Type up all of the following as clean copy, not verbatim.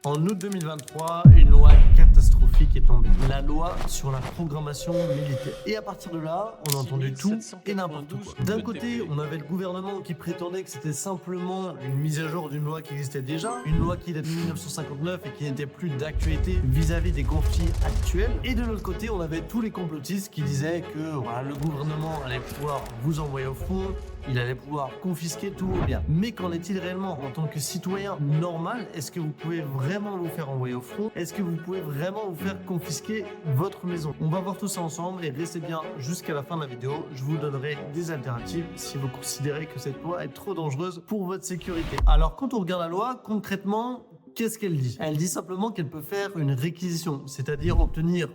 En août 2023, une loi catastrophique est tombée. La loi sur la programmation militaire. Et à partir de là, on a entendu tout et n'importe quoi. D'un côté, on avait le gouvernement qui prétendait que c'était simplement une mise à jour d'une loi qui existait déjà, une loi qui date de 1959 et qui n'était plus d'actualité vis-à-vis des conflits actuels. Et de l'autre côté, on avait tous les complotistes qui disaient que voilà, le gouvernement allait pouvoir vous envoyer au front, il allait pouvoir confisquer tout vos biens. Mais qu'en est-il réellement en tant que citoyen normal? Est-ce que vous pouvez vraiment vous faire envoyer au front? Est-ce que vous pouvez vraiment vous faire confisquer votre maison? On va voir tout ça ensemble et restez bien jusqu'à la fin de la vidéo. Je vous donnerai des alternatives si vous considérez que cette loi est trop dangereuse pour votre sécurité. Alors quand on regarde la loi, concrètement, qu'est-ce qu'elle dit? Elle dit simplement qu'elle peut faire une réquisition, c'est-à-dire obtenir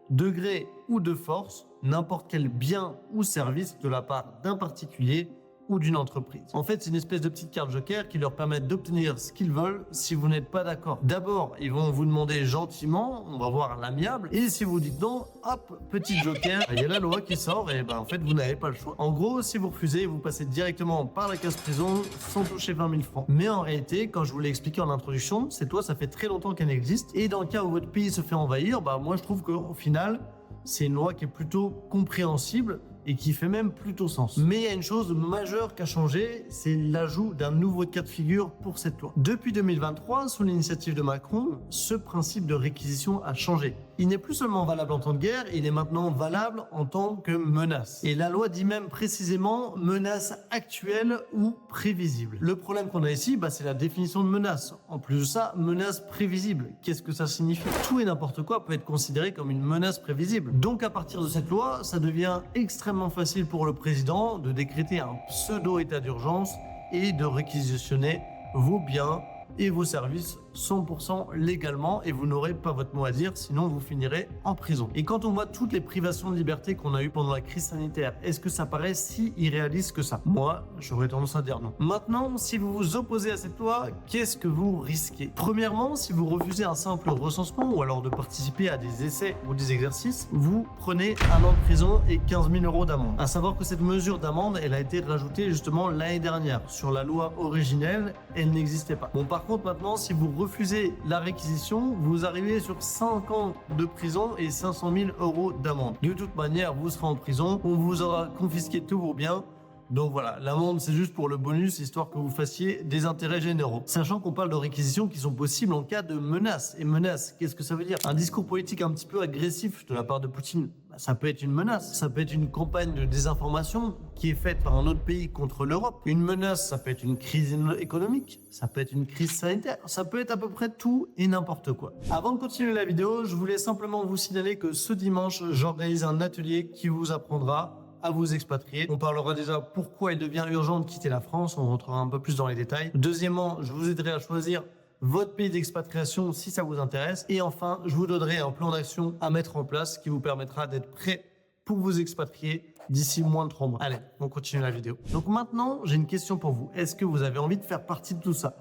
de gré ou de force n'importe quel bien ou service de la part d'un particulier ou d'une entreprise. En fait, c'est une espèce de petite carte joker qui leur permet d'obtenir ce qu'ils veulent si vous n'êtes pas d'accord. D'abord, ils vont vous demander gentiment, on va voir l'amiable, et si vous dites non, hop, petit joker, il y a la loi qui sort et en fait, vous n'avez pas le choix. En gros, si vous refusez, vous passez directement par la case prison sans toucher 20 000 francs. Mais en réalité, quand je vous l'ai expliqué en introduction, cette loi, ça fait très longtemps qu'elle existe, et dans le cas où votre pays se fait envahir, moi je trouve qu'au final, c'est une loi qui est plutôt compréhensible et qui fait même plutôt sens. Mais il y a une chose majeure qui a changé, c'est l'ajout d'un nouveau cas de figure pour cette loi. Depuis 2023, sous l'initiative de Macron, ce principe de réquisition a changé. Il n'est plus seulement valable en temps de guerre, il est maintenant valable en tant que menace. Et la loi dit même précisément menace actuelle ou prévisible. Le problème qu'on a ici, c'est la définition de menace. En plus de ça, menace prévisible. Qu'est-ce que ça signifie? Tout et n'importe quoi peut être considéré comme une menace prévisible. Donc à partir de cette loi, ça devient extrêmement facile pour le président de décréter un pseudo-état d'urgence et de réquisitionner vos biens et vos services 100% légalement et vous n'aurez pas votre mot à dire, sinon vous finirez en prison. Et quand on voit toutes les privations de liberté qu'on a eues pendant la crise sanitaire, est-ce que ça paraît si irréaliste que ça? Moi, j'aurais tendance à dire non. Maintenant, si vous vous opposez à cette loi, qu'est-ce que vous risquez? Premièrement, si vous refusez un simple recensement ou alors de participer à des essais ou des exercices, vous prenez 1 an de prison et 15 000 € d'amende. À savoir que cette mesure d'amende, elle a été rajoutée justement l'année dernière. Sur la loi originelle, elle n'existait pas. Bon, par contre, maintenant, si vous refusez la réquisition, vous arrivez sur 5 ans de prison et 500 000 € d'amende. De toute manière, vous serez en prison, on vous aura confisqué tous vos biens. Donc voilà, l'amende c'est juste pour le bonus, histoire que vous fassiez des intérêts généraux. Sachant qu'on parle de réquisitions qui sont possibles en cas de menace. Et menace, qu'est-ce que ça veut dire? Un discours politique un petit peu agressif de la part de Poutine, ça peut être une menace. Ça peut être une campagne de désinformation qui est faite par un autre pays contre l'Europe. Une menace, ça peut être une crise économique, ça peut être une crise sanitaire, ça peut être à peu près tout et n'importe quoi. Avant de continuer la vidéo, je voulais simplement vous signaler que ce dimanche, j'organise un atelier qui vous apprendra à vous expatrier. On parlera déjà pourquoi il devient urgent de quitter la France, on rentrera un peu plus dans les détails. Deuxièmement, je vous aiderai à choisir votre pays d'expatriation si ça vous intéresse. Et enfin, je vous donnerai un plan d'action à mettre en place qui vous permettra d'être prêt pour vous expatrier d'ici moins de 3 mois. Allez, on continue la vidéo. Donc maintenant, j'ai une question pour vous. Est-ce que vous avez envie de faire partie de tout ça?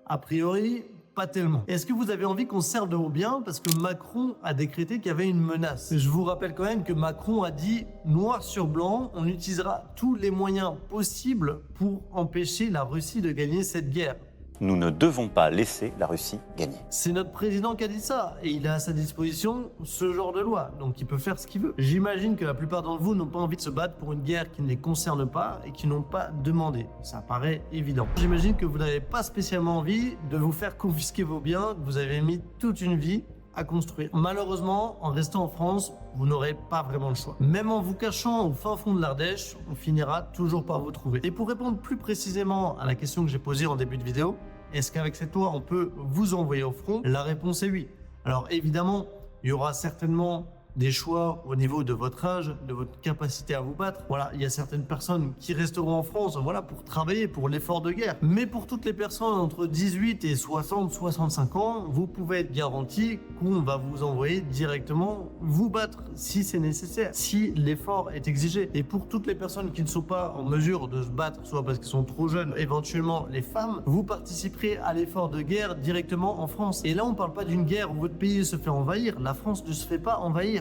A priori, pas tellement. Est-ce que vous avez envie qu'on se serve de vos biens parce que Macron a décrété qu'il y avait une menace? Je vous rappelle quand même que Macron a dit noir sur blanc, on utilisera tous les moyens possibles pour empêcher la Russie de gagner cette guerre. Nous ne devons pas laisser la Russie gagner. C'est notre président qui a dit ça, et il a à sa disposition ce genre de loi, donc il peut faire ce qu'il veut. J'imagine que la plupart d'entre vous n'ont pas envie de se battre pour une guerre qui ne les concerne pas et qui n'ont pas demandé. Ça paraît évident. J'imagine que vous n'avez pas spécialement envie de vous faire confisquer vos biens que vous avez mis toute une vie à construire. Malheureusement, en restant en France, vous n'aurez pas vraiment le choix. Même en vous cachant au fin fond de l'Ardèche, on finira toujours par vous trouver. Et pour répondre plus précisément à la question que j'ai posée en début de vidéo, est-ce qu'avec cette loi, on peut vous envoyer au front? La réponse est oui. Alors évidemment, il y aura certainement des choix au niveau de votre âge, de votre capacité à vous battre. Voilà, il y a certaines personnes qui resteront en France, pour travailler, pour l'effort de guerre. Mais pour toutes les personnes entre 18 et 65 ans, vous pouvez être garanti qu'on va vous envoyer directement vous battre si c'est nécessaire, si l'effort est exigé. Et pour toutes les personnes qui ne sont pas en mesure de se battre, soit parce qu'elles sont trop jeunes, éventuellement les femmes, vous participerez à l'effort de guerre directement en France. Et là, on ne parle pas d'une guerre où votre pays se fait envahir. La France ne se fait pas envahir.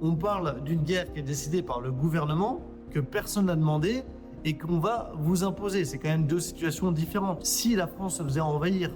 On parle d'une guerre qui est décidée par le gouvernement, que personne n'a demandé et qu'on va vous imposer. C'est quand même deux situations différentes. Si la France se faisait envahir,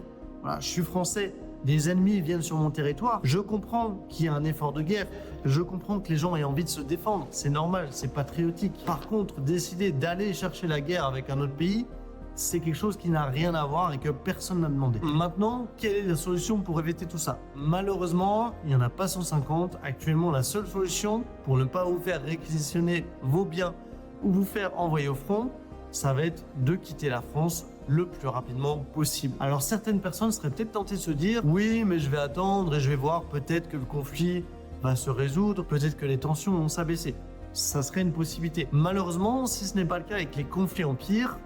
je suis français, des ennemis viennent sur mon territoire, je comprends qu'il y a un effort de guerre, je comprends que les gens aient envie de se défendre, c'est normal, c'est patriotique. Par contre, décider d'aller chercher la guerre avec un autre pays, c'est quelque chose qui n'a rien à voir et que personne n'a demandé. Maintenant, quelle est la solution pour éviter tout ça? Malheureusement, il n'y en a pas 150. Actuellement, la seule solution pour ne pas vous faire réquisitionner vos biens ou vous faire envoyer au front, ça va être de quitter la France le plus rapidement possible. Alors certaines personnes seraient peut-être tentées de se dire « Oui, mais je vais attendre et je vais voir, peut-être que le conflit va se résoudre, peut-être que les tensions vont s'abaisser. » Ça serait une possibilité. Malheureusement, si ce n'est pas le cas et que les conflits empirent,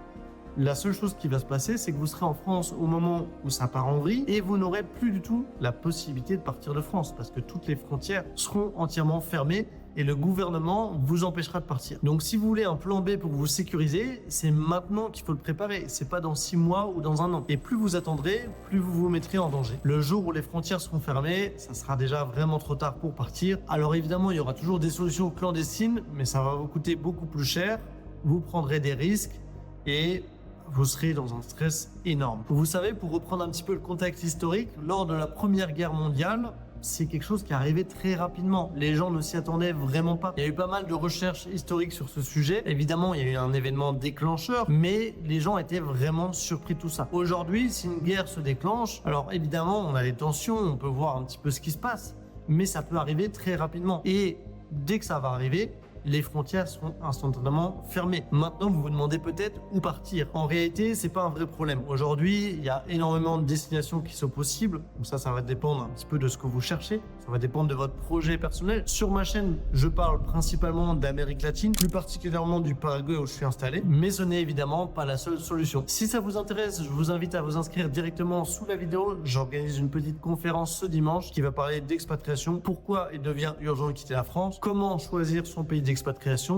la seule chose qui va se passer, c'est que vous serez en France au moment où ça part en vrille et vous n'aurez plus du tout la possibilité de partir de France parce que toutes les frontières seront entièrement fermées et le gouvernement vous empêchera de partir. Donc si vous voulez un plan B pour vous sécuriser, c'est maintenant qu'il faut le préparer. C'est pas dans 6 mois ou dans 1 an. Et plus vous attendrez, plus vous vous mettrez en danger. Le jour où les frontières seront fermées, ça sera déjà vraiment trop tard pour partir. Alors évidemment, il y aura toujours des solutions clandestines, mais ça va vous coûter beaucoup plus cher. Vous prendrez des risques et vous serez dans un stress énorme. Vous savez, pour reprendre un petit peu le contexte historique, lors de la Première Guerre mondiale, c'est quelque chose qui arrivait très rapidement. Les gens ne s'y attendaient vraiment pas. Il y a eu pas mal de recherches historiques sur ce sujet. Évidemment, il y a eu un événement déclencheur, mais les gens étaient vraiment surpris de tout ça. Aujourd'hui, si une guerre se déclenche, alors évidemment, on a des tensions, on peut voir un petit peu ce qui se passe, mais ça peut arriver très rapidement. Et dès que ça va arriver, les frontières seront instantanément fermées. Maintenant, vous vous demandez peut-être où partir. En réalité, c'est pas un vrai problème. Aujourd'hui, il y a énormément de destinations qui sont possibles. Donc ça va dépendre un petit peu de ce que vous cherchez. Ça va dépendre de votre projet personnel. Sur ma chaîne, je parle principalement d'Amérique latine, plus particulièrement du Paraguay où je suis installé. Mais ce n'est évidemment pas la seule solution. Si ça vous intéresse, je vous invite à vous inscrire directement sous la vidéo. J'organise une petite conférence ce dimanche qui va parler d'expatriation. Pourquoi il devient urgent de quitter la France? Comment choisir son pays d'expatriation?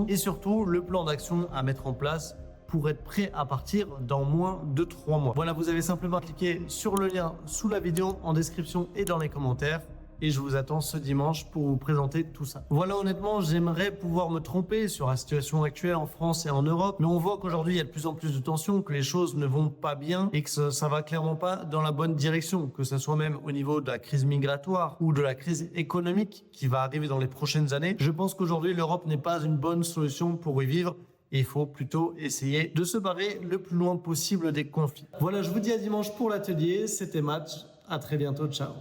Et surtout le plan d'action à mettre en place pour être prêt à partir dans moins de 3 mois. Voilà, vous avez simplement cliqué sur le lien sous la vidéo en description et dans les commentaires. Et je vous attends ce dimanche pour vous présenter tout ça. Voilà, honnêtement, j'aimerais pouvoir me tromper sur la situation actuelle en France et en Europe, mais on voit qu'aujourd'hui, il y a de plus en plus de tensions, que les choses ne vont pas bien et que ça va clairement pas dans la bonne direction, que ce soit même au niveau de la crise migratoire ou de la crise économique qui va arriver dans les prochaines années. Je pense qu'aujourd'hui, l'Europe n'est pas une bonne solution pour y vivre. Et il faut plutôt essayer de se barrer le plus loin possible des conflits. Voilà, je vous dis à dimanche pour l'atelier. C'était Match. À très bientôt. Ciao.